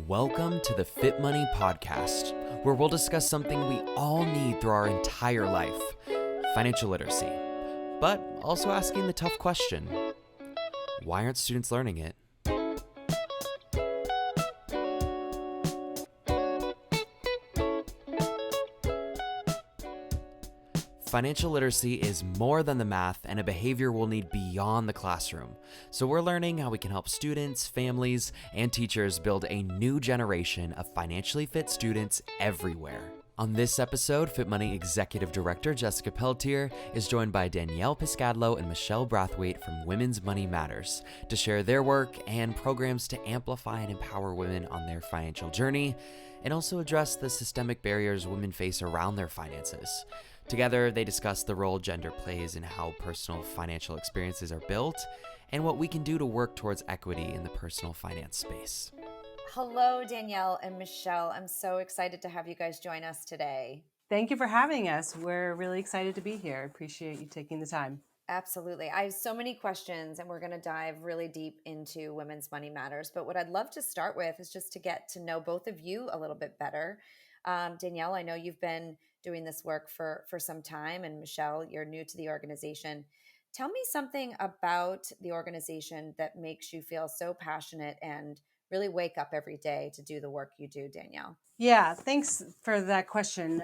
Welcome to the FitMoney Podcast, where we'll discuss something we all need through our entire life, financial literacy, but also asking the tough question, why aren't students learning it? Financial literacy is more than the math and a behavior we'll need beyond the classroom. So we're learning how we can help students, families, and teachers build a new generation of financially fit students everywhere. On this episode, FitMoney Executive Director Jessica Pelletier is joined by Danielle Piskadlo and Michelle Brathwaite from Women's Money Matters to share their work and programs to amplify and empower women on their financial journey, and also address the systemic barriers women face around their finances. Together, they discuss the role gender plays in how personal financial experiences are built and what we can do to work towards equity in the personal finance space. Hello, Danielle and Michelle. I'm so excited to have you guys join us today. Thank you for having us. We're really excited to be here. Appreciate you taking the time. Absolutely. I have so many questions, and we're going to dive really deep into Women's Money Matters. But what I'd love to start with is just to get to know both of you a little bit better. Danielle, I know you've been doing this work for some time, and Michelle, you're new to the organization. Tell me something about the organization that makes you feel so passionate and really wake up every day to do the work you do, Danielle. Yeah, thanks for that question.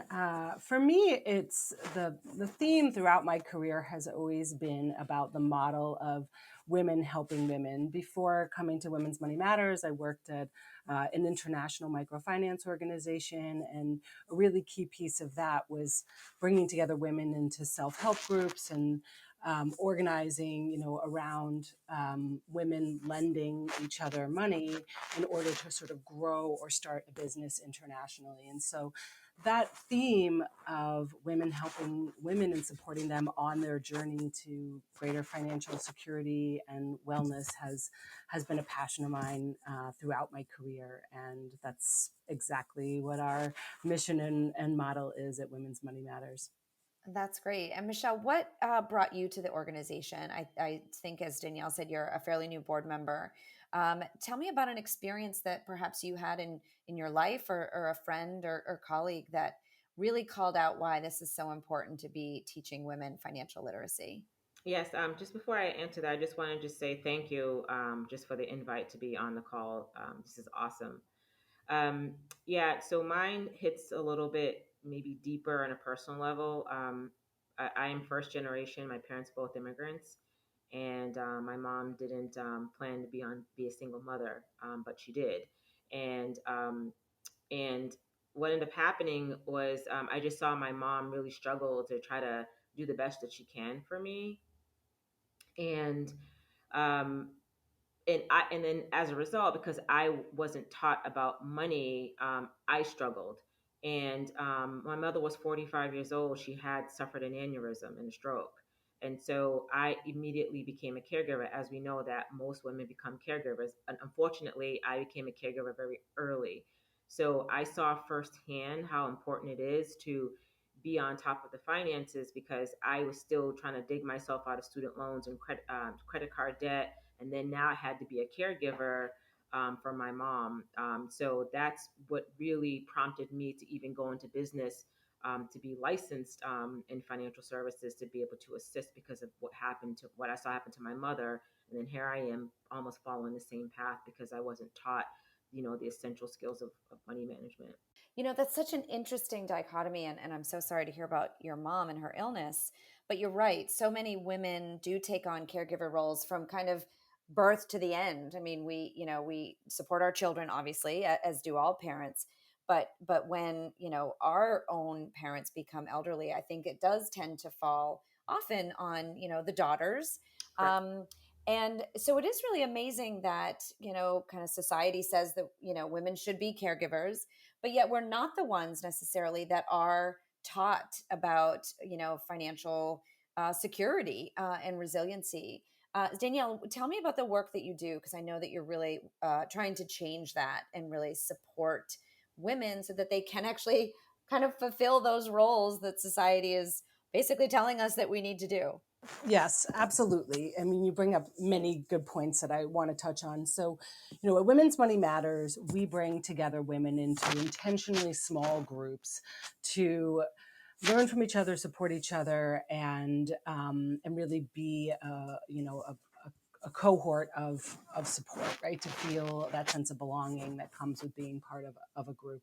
For me, it's the theme throughout my career has always been about the model of women helping women. Before coming to Women's Money Matters, I worked at an international microfinance organization, and a really key piece of that was bringing together women into self-help groups and organizing, around women lending each other money in order to sort of grow or start a business internationally. And so that theme of women helping women and supporting them on their journey to greater financial security and wellness has been a passion of mine throughout my career. And that's exactly what our mission and model is at Women's Money Matters. That's great. And Michelle, what brought you to the organization? I think, as Danielle said, you're a fairly new board member. Tell me about an experience that perhaps you had in your life or a friend or colleague that really called out why this is so important to be teaching women financial literacy. Yes, just before I answer that, I just wanted to say thank you just for the invite to be on the call. This is awesome. So mine hits a little bit maybe deeper on a personal level. I am first generation. My parents both immigrants, and my mom didn't plan to be a single mother, but she did. And what ended up happening was I just saw my mom really struggle to try to do the best that she can for me, and um, and then as a result, because I wasn't taught about money, I struggled. And my mother was 45 years old. She had suffered an aneurysm and a stroke. And so I immediately became a caregiver. As we know that most women become caregivers. And unfortunately, I became a caregiver very early. So I saw firsthand how important it is to be on top of the finances, because I was still trying to dig myself out of student loans and credit card debt. And then now I had to be a caregiver for my mom. So that's what really prompted me to even go into business, to be licensed in financial services, to be able to assist because of what I saw happen to my mother. And then here I am almost following the same path because I wasn't taught, the essential skills of money management. That's such an interesting dichotomy. And I'm so sorry to hear about your mom and her illness. But you're right. So many women do take on caregiver roles from kind of birth to the end. I mean, we support our children, obviously, as do all parents. But when, our own parents become elderly, I think it does tend to fall often on, the daughters. Sure. And so it is really amazing that, kind of society says that, women should be caregivers, but yet we're not the ones necessarily that are taught about, financial security and resiliency. Danielle, tell me about the work that you do, because I know that you're really trying to change that and really support women so that they can actually kind of fulfill those roles that society is basically telling us that we need to do. Yes, absolutely. I mean, you bring up many good points that I want to touch on. So, at Women's Money Matters, we bring together women into intentionally small groups to learn from each other, support each other, and really be a cohort of support, right? To feel that sense of belonging that comes with being part of a group.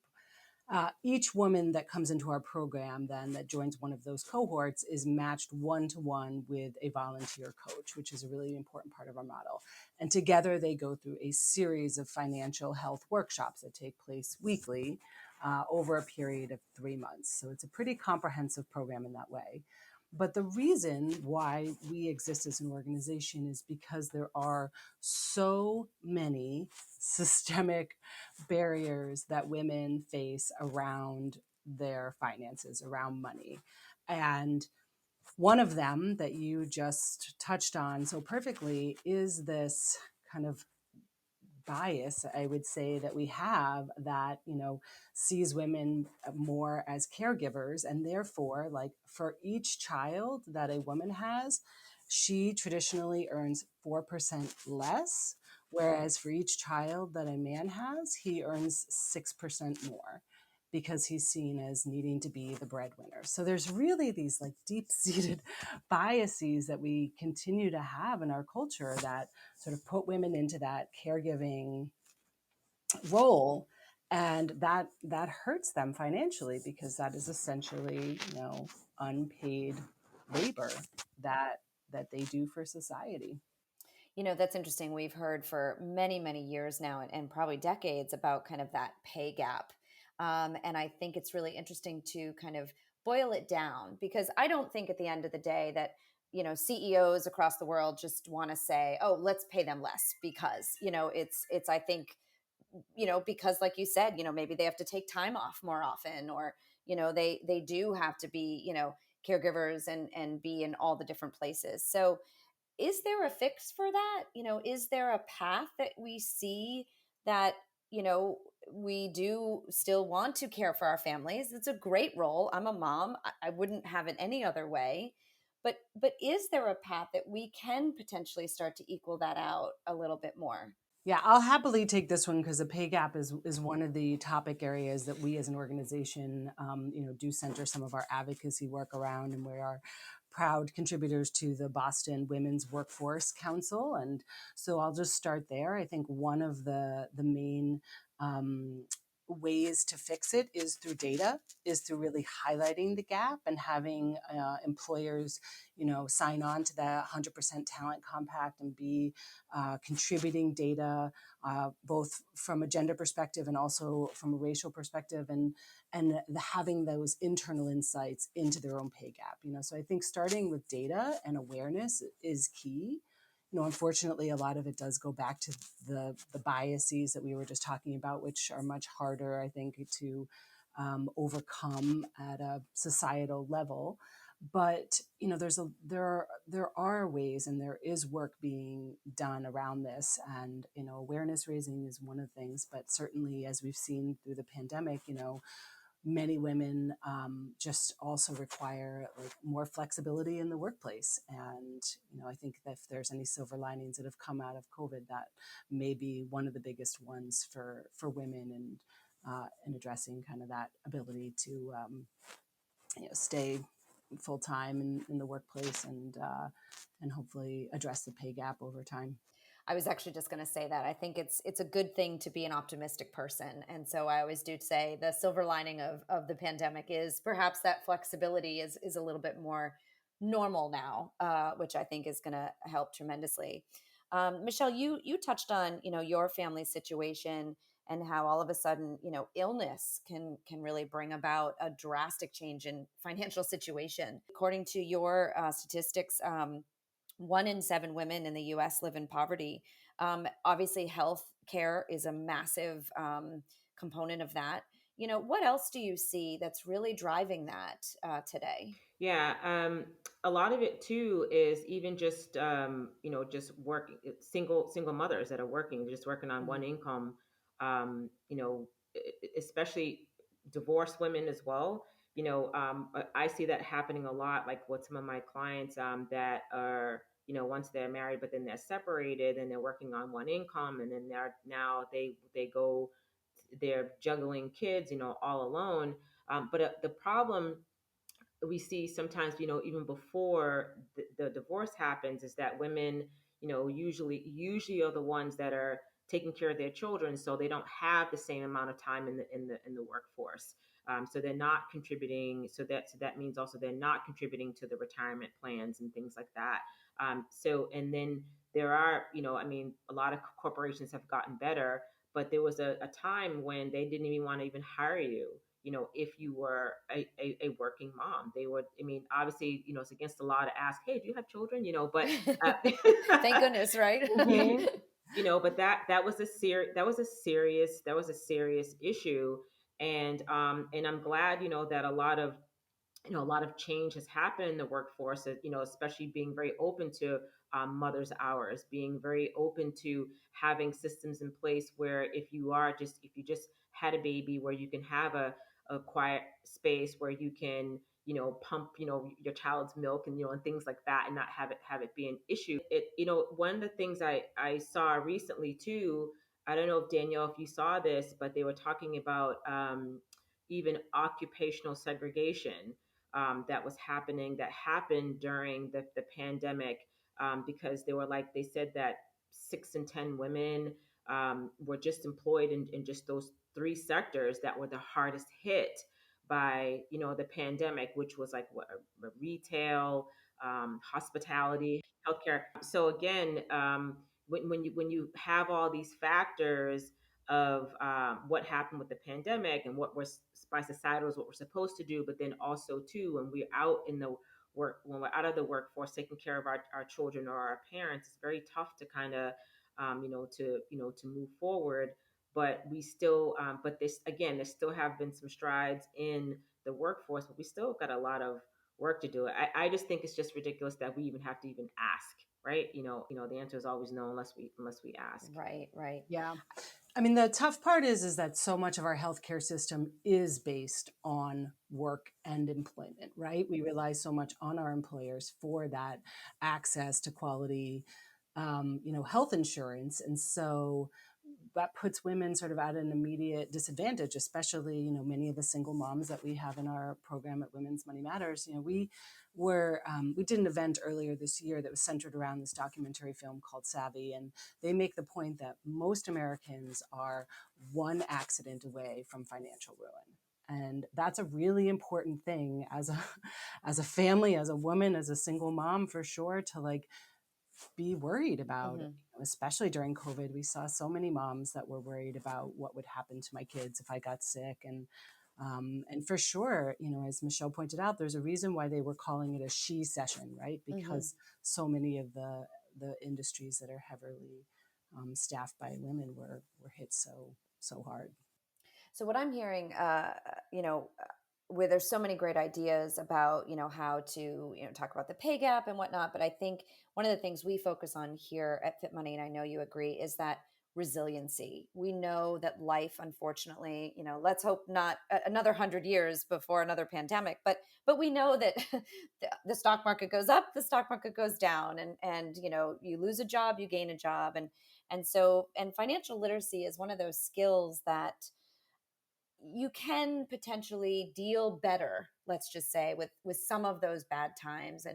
Each woman that comes into our program then that joins one of those cohorts is matched one-to-one with a volunteer coach, which is a really important part of our model. And together they go through a series of financial health workshops that take place weekly over a period of 3 months. So it's a pretty comprehensive program in that way. But the reason why we exist as an organization is because there are so many systemic barriers that women face around their finances, around money. And one of them that you just touched on so perfectly is this kind of bias, I would say, that we have that, sees women more as caregivers. And therefore, like for each child that a woman has, she traditionally earns 4% less. Whereas for each child that a man has, he earns 6% more because he's seen as needing to be the breadwinner. So there's really these like deep seated biases that we continue to have in our culture that sort of put women into that caregiving role, and that hurts them financially because that is essentially unpaid labor that they do for society. That's interesting. We've heard for many, many years now and probably decades about kind of that pay gap. And I think it's really interesting to kind of boil it down because I don't think at the end of the day that, CEOs across the world just want to say, oh, let's pay them less because, I think, because like you said, maybe they have to take time off more often or, they do have to be, caregivers and be in all the different places. So, is there a fix for that? Is there a path that we see that, you know, we do still want to care for our families? It's a great role. I'm a mom. I wouldn't have it any other way. But is there a path that we can potentially start to equal that out a little bit more? Yeah, I'll happily take this one because the pay gap is one of the topic areas that we as an organization, do center some of our advocacy work around, and we are proud contributors to the Boston Women's Workforce Council. And so I'll just start there. I think one of the main ways to fix it is through data, is through really highlighting the gap and having employers, sign on to the 100% talent compact and be contributing data, both from a gender perspective and also from a racial perspective, and having those internal insights into their own pay gap. So I think starting with data and awareness is key. Unfortunately, a lot of it does go back to the biases that we were just talking about, which are much harder, I think, to overcome at a societal level. But there are ways, and there is work being done around this, and awareness raising is one of the things. But certainly, as we've seen through the pandemic, many women just also require like more flexibility in the workplace. And I think that if there's any silver linings that have come out of COVID, that may be one of the biggest ones for women, and in addressing kind of that ability to stay full time in the workplace, and hopefully address the pay gap over time. I was actually just going to say that. I think it's a good thing to be an optimistic person. And so I always do say the silver lining of the pandemic is perhaps that flexibility is a little bit more normal now, which I think is going to help tremendously. Michelle, you touched on, your family situation and how all of a sudden, illness can really bring about a drastic change in financial situation. According to your statistics, 1 in 7 women in the US live in poverty. Obviously, health care is a massive component of that. What else do you see that's really driving that today? Yeah, a lot of it too is even just just working single mothers that are working, just working on one Mhm. income. Especially divorced women as well. I see that happening a lot, like with some of my clients that are, once they're married, but then they're separated and they're working on one income, and then they're juggling kids, all alone. But the problem we see sometimes, even before the divorce happens, is that women, usually are the ones that are taking care of their children, so they don't have the same amount of time in the workforce. So they're not contributing. So that means also they're not contributing to the retirement plans and things like that. And then there are, a lot of corporations have gotten better, but there was a time when they didn't even want to even hire you, if you were a working mom. They would, obviously, it's against the law to ask, hey, do you have children? But Thank goodness, right? Mhm. but that was a serious issue. And I'm glad, that a lot of change has happened in the workforce, especially being very open to mother's hours, being very open to having systems in place where if you just had a baby, where you can have a quiet space where you can, pump, your child's milk, and things like that, and not have it be an issue. One of the things I saw recently too, I don't know if Danielle, if you saw this, but they were talking about even occupational segregation that happened during the pandemic, because they said that 6 in 10 women were just employed in just those three sectors that were the hardest hit by the pandemic, which was like retail, hospitality, healthcare. So again, when you have all these factors of what happened with the pandemic and what was by societal is what we're supposed to do, but then also too when we're out of the workforce taking care of our children or our parents, it's very tough to kind of to move forward. But we still but this again there still have been some strides in the workforce, but we still got a lot of work to do. I just think it's just ridiculous that we even have to even ask, right? The answer is always no unless we ask. Right, right. Yeah. I mean, the tough part is that so much of our healthcare system is based on work and employment, right? We rely so much on our employers for that access to quality, health insurance. And so that puts women sort of at an immediate disadvantage, especially, many of the single moms that we have in our program at Women's Money Matters. We did an event earlier this year that was centered around this documentary film called Savvy. And they make the point that most Americans are one accident away from financial ruin. And that's a really important thing as a family, as a woman, as a single mom, for sure, to like be worried about. Especially during COVID, we saw so many moms that were worried about what would happen to my kids if I got sick. And for sure, as Michelle pointed out, there's a reason why they were calling it a she session, right? Because so many of the industries that are heavily staffed by women were hit so hard. So what I'm hearing, where there's so many great ideas about, how to, talk about the pay gap and whatnot. But I think one of the things we focus on here at Fit Money, and I know you agree, is that resiliency. We know that life, unfortunately, let's hope not another 100 years before another pandemic, but we know that the stock market goes up, the stock market goes down, and you lose a job, you gain a job, and financial literacy is one of those skills that you can potentially deal better, let's just say, with some of those bad times.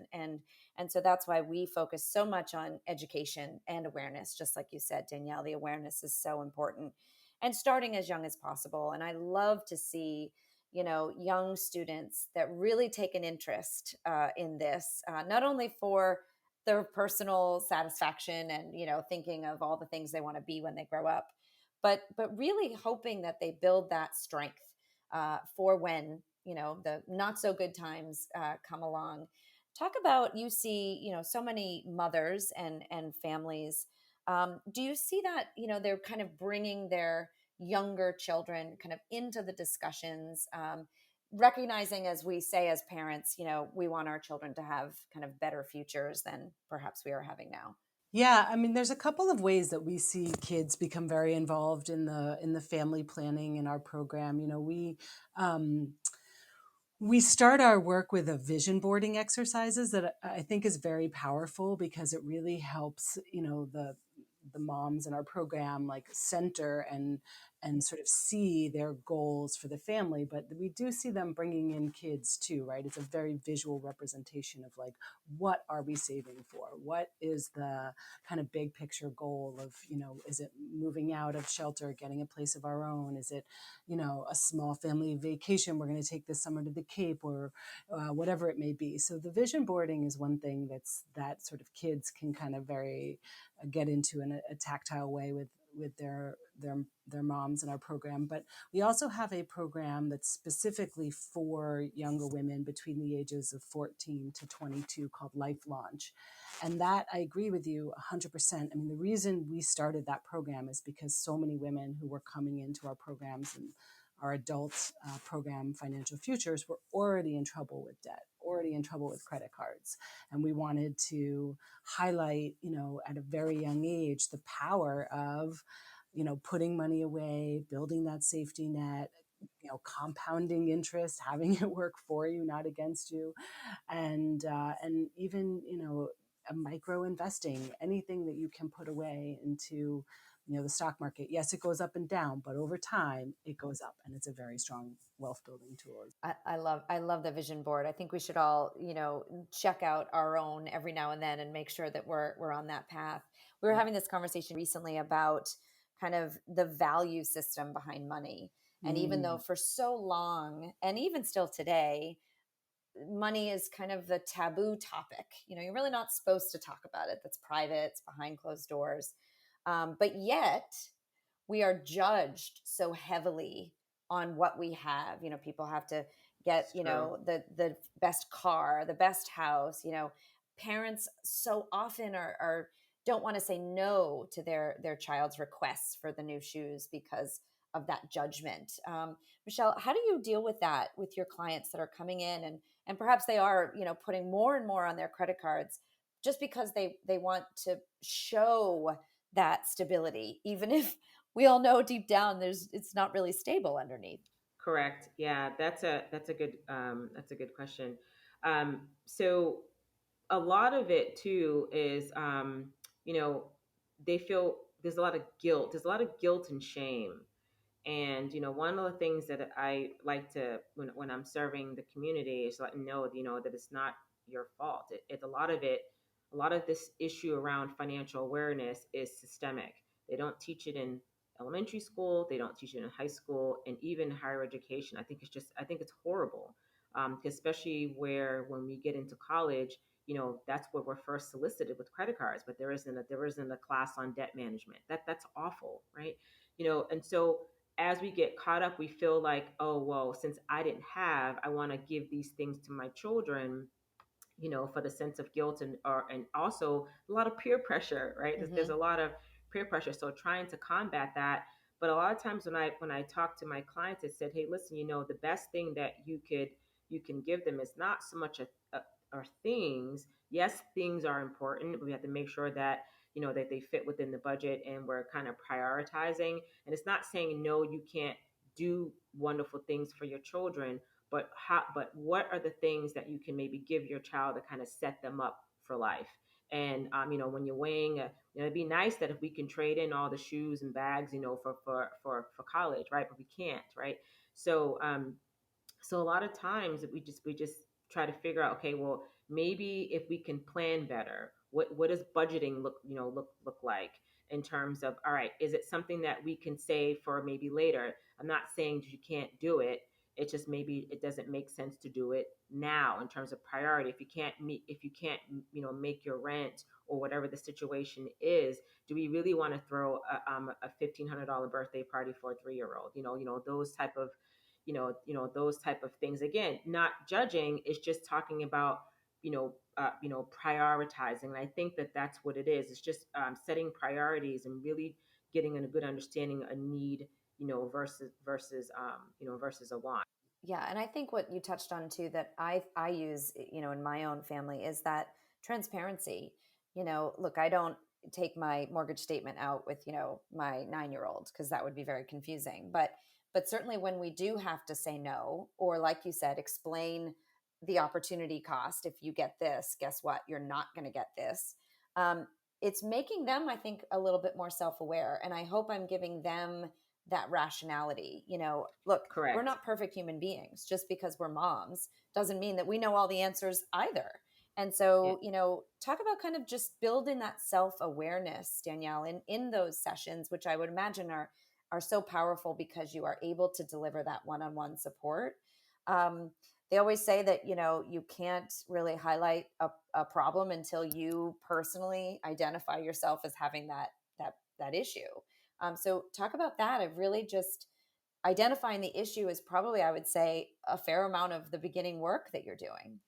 And so that's why we focus so much on education and awareness. Just like you said, Danielle, the awareness is so important, and starting as young as possible. And I love to see young students that really take an interest in this, not only for their personal satisfaction and thinking of all the things they want to be when they grow up, but really hoping that they build that strength for when the not so good times come along. Talk about, you see so many mothers and families. Do you see that they're kind of bringing their younger children kind of into the discussions, recognizing, as we say as parents, we want our children to have kind of better futures than perhaps we are having now? Yeah, I mean, there's a couple of ways that we see kids become very involved in the family planning in our program. Um, We start our work with a vision boarding exercises that I think is very powerful because it really helps, the moms in our program like center and sort of see their goals for the family. But we do see them bringing in kids too, right? It's a very visual representation of like, what are we saving for? What is the kind of big picture goal of, is it moving out of shelter, getting a place of our own? Is it, a small family vacation we're going to take this summer to the Cape, or whatever it may be. So the vision boarding is one thing that sort of kids can kind of very get into in a tactile way with their moms in our program. But we also have a program that's specifically for younger women between the ages of 14 to 22 called Life Launch. And that, I agree with you 100%. I mean, the reason we started that program is because so many women who were coming into our programs and our adult program, Financial Futures, were already in trouble with debt, already in trouble with credit cards. And we wanted to highlight, at a very young age, the power of, putting money away, building that safety net, compounding interest, having it work for you, not against you, and even a micro investing, anything that you can put away into the stock market. Yes, it goes up and down, but over time it goes up, and it's a very strong wealth building tool. I love the vision board. I think we should all, check out our own every now and then and make sure that we're on that path. We were having this conversation recently about kind of the value system behind money. And even though for so long, and even still today, money is kind of the taboo topic. You're really not supposed to talk about it. That's private, it's behind closed doors. But yet, we are judged so heavily on what we have. People have to get, the best car, the best house. Parents so often are don't want to say no to their child's requests for the new shoes because of that judgment. Michelle, how do you deal with that with your clients that are coming in and perhaps they are, putting more and more on their credit cards just because they want to show that stability, even if we all know deep down it's not really stable underneath. Correct. Yeah, that's a good question. So a lot of it too is you know they feel there's a lot of guilt. There's a lot of guilt and shame. And one of the things that I like to when I'm serving the community is let them know, that it's not your fault. It's a lot of this issue around financial awareness is systemic. They don't teach it in elementary school. They don't teach it in high school, and even higher education. I think it's horrible, especially where when we get into college, that's where we're first solicited with credit cards. But there isn't a class on debt management. That's awful, right? And so as we get caught up, we feel like, oh, well, since I didn't have, I want to give these things to my children, for the sense of guilt and also a lot of peer pressure, right? There's Hmm. a lot of peer pressure. So trying to combat that. But a lot of times when I talk to my clients, I said, hey, listen, the best thing that you can give them is not so much are things. Yes, things are important, but we have to make sure that that they fit within the budget and we're kind of prioritizing. And it's not saying no, you can't do wonderful things for your children, but what are the things that you can maybe give your child to kind of set them up for life? And when you're weighing, it'd be nice that if we can trade in all the shoes and bags, for college, right? But we can't, right? So so a lot of times we just try to figure out, okay, well, maybe if we can plan better, what does budgeting look like in terms of, all right, is it something that we can save for maybe later? I'm not saying you can't do it. It's just maybe it doesn't make sense to do it now in terms of priority. If you can't make your rent or whatever the situation is, do we really want to throw a $1,500 birthday party for a 3-year-old? Those type of things. Again, not judging, it's just talking about prioritizing. And I think that that's what it is. It's just setting priorities and really getting a good understanding a need, versus a want. Yeah, and I think what you touched on too that I use, in my own family is that transparency. Look, I don't take my mortgage statement out with, my 9-year old because that would be very confusing. But But certainly when we do have to say no, or like you said, explain the opportunity cost. If you get this, guess what? You're not going to get this. Um, it's making them, I think, a little bit more self-aware. And I hope I'm giving them that rationality. Look, we're Correct. not perfect human beings. Just because we're moms doesn't mean that we know all the answers either. And Yeah. so, talk about kind of just building that self-awareness, Danielle, in those sessions, which I would imagine are so powerful because you are able to deliver that one-on-one support. They always say that, you can't really highlight a problem until you personally identify yourself as having that issue. So talk about that, of really just identifying the issue is probably, I would say, a fair amount of the beginning work that you're doing.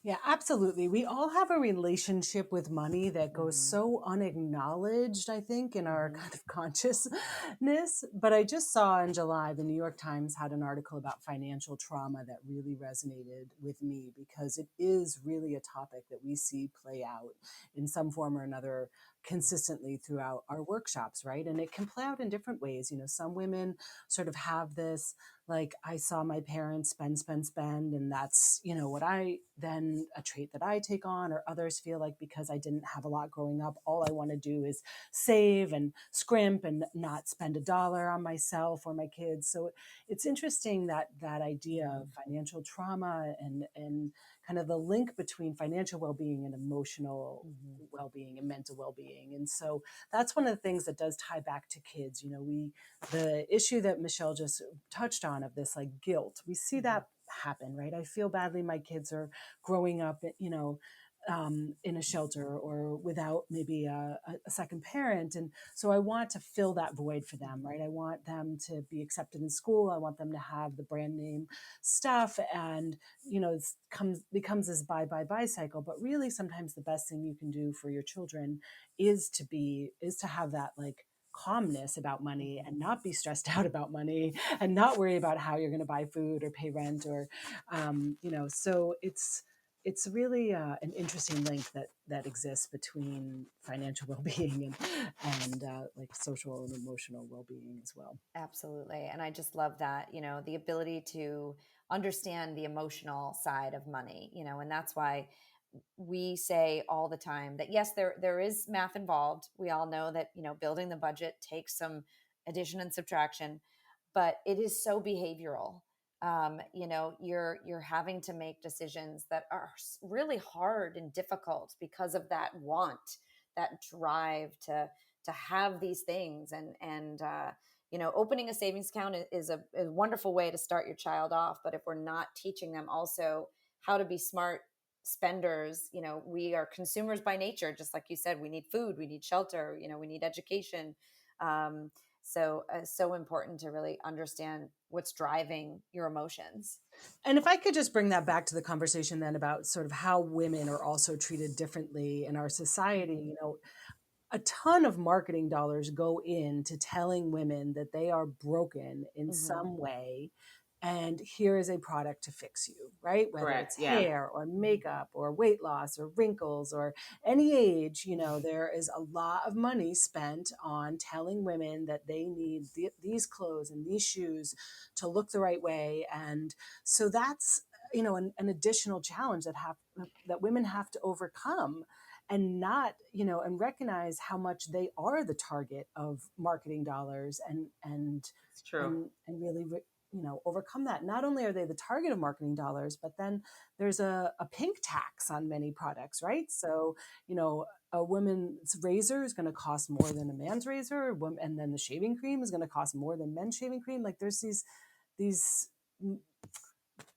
Yeah, absolutely. We all have a relationship with money that goes Mm-hmm. so unacknowledged, I think, in our Mm-hmm. kind of consciousness. But I just saw in July, the New York Times had an article about financial trauma that really resonated with me, because it is really a topic that we see play out in some form or another consistently throughout our workshops, right? And it can play out in different ways. Some women sort of have this, like, I saw my parents spend, and that's, what I then, a trait that I take on. Or others feel like, because I didn't have a lot growing up, all I want to do is save and scrimp and not spend a dollar on myself or my kids. So it's interesting that idea of financial trauma and kind of the link between financial well-being and emotional Mm-hmm. well-being and mental well-being. And so that's one of the things that does tie back to kids. The issue that Michelle just touched on, of this, like, guilt, we see Mm-hmm. that happen, right? I feel badly my kids are growing up, in a shelter or without maybe a second parent. And so I want to fill that void for them, right? I want them to be accepted in school. I want them to have the brand name stuff. And, it becomes this buy cycle. But really, sometimes the best thing you can do for your children is to have that, like, calmness about money, and not be stressed out about money, and not worry about how you're going to buy food or pay rent, or so it's really an interesting link that exists between financial well-being and like social and emotional well-being as well. Absolutely. And I just love that, the ability to understand the emotional side of money, and that's why we say all the time that yes, there is math involved. We all know that, building the budget takes some addition and subtraction, but it is so behavioral. You're having to make decisions that are really hard and difficult because of that want, that drive to have these things. And opening a savings account is a wonderful way to start your child off. But if we're not teaching them also how to be smart spenders, we are consumers by nature. Just like you said, we need food, we need shelter, we need education. So important to really understand what's driving your emotions. And if I could just bring that back to the conversation then about sort of how women are also treated differently in our society, a ton of marketing dollars go into telling women that they are broken in Mm-hmm. some way, and here is a product to fix you, right? Whether Correct. it's Yeah. hair or makeup or weight loss or wrinkles or any age, there is a lot of money spent on telling women that they need these clothes and these shoes to look the right way. And so that's, an additional challenge that women have to overcome, and not, and recognize how much they are the target of marketing dollars, It's true. and really overcome that. Not only are they the target of marketing dollars, but then there's a pink tax on many products, right? So, a woman's razor is going to cost more than a man's razor, and then the shaving cream is going to cost more than men's shaving cream. Like, there's these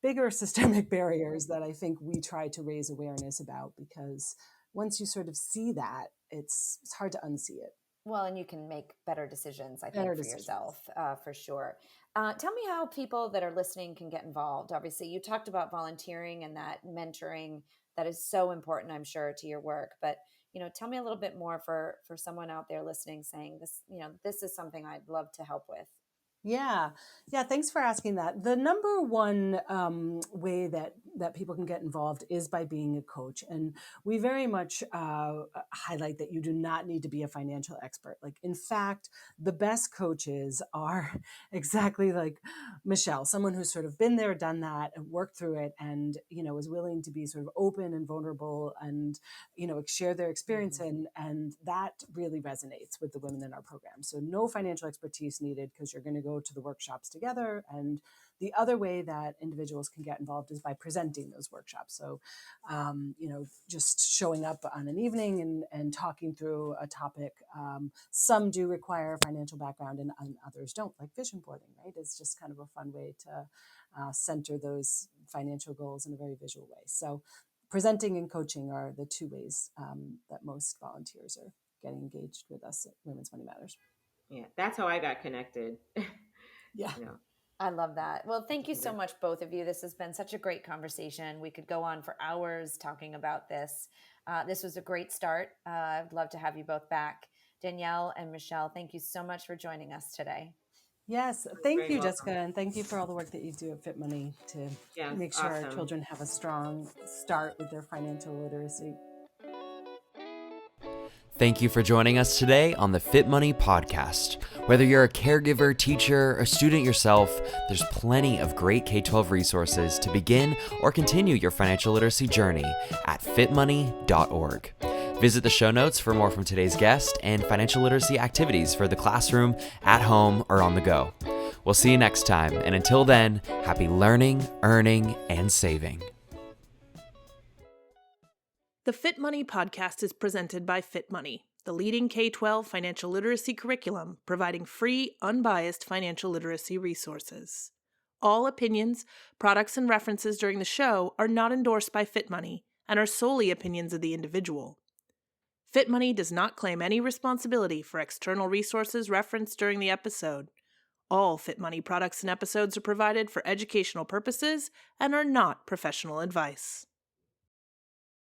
bigger systemic barriers that I think we try to raise awareness about, because once you sort of see that, it's hard to unsee it. Well, and you can make better decisions, I think, Better for decisions. yourself, for sure. Tell me how people that are listening can get involved. Obviously, you talked about volunteering and that mentoring that is so important, I'm sure, to your work. But tell me a little bit more for someone out there listening, saying this. This is something I'd love to help with. Yeah. Yeah. Thanks for asking that. The number one way that people can get involved is by being a coach. And we very much highlight that you do not need to be a financial expert. Like, in fact, the best coaches are exactly like Michelle, someone who's sort of been there, done that, and worked through it, and, is willing to be sort of open and vulnerable and, share their experience. Mm-hmm. And that really resonates with the women in our program. So no financial expertise needed, because you're going to go to the workshops together. And the other way that individuals can get involved is by presenting those workshops. So, just showing up on an evening and talking through a topic. Some do require a financial background, and others don't, like vision boarding, right? It's just kind of a fun way to center those financial goals in a very visual way. So presenting and coaching are the two ways that most volunteers are getting engaged with us at Women's Money Matters. Yeah, that's how I got connected. Yeah. I love that. Well, thank you so much, both of you. This has been such a great conversation. We could go on for hours talking about this. This was a great start. I'd love to have you both back. Danielle and Michelle, thank you so much for joining us today. Yes. Thank you, welcome. Jessica. And thank you for all the work that you do at FitMoney to make sure our children have a strong start with their financial literacy. Thank you for joining us today on the FitMoney Podcast. Whether you're a caregiver, teacher, or student yourself, there's plenty of great K-12 resources to begin or continue your financial literacy journey at fitmoney.org. Visit the show notes for more from today's guest and financial literacy activities for the classroom, at home, or on the go. We'll see you next time, and until then, happy learning, earning, and saving. The FitMoney Podcast is presented by FitMoney, the leading K-12 financial literacy curriculum providing free, unbiased financial literacy resources. All opinions, products, and references during the show are not endorsed by FitMoney and are solely opinions of the individual. FitMoney does not claim any responsibility for external resources referenced during the episode. All FitMoney products and episodes are provided for educational purposes and are not professional advice.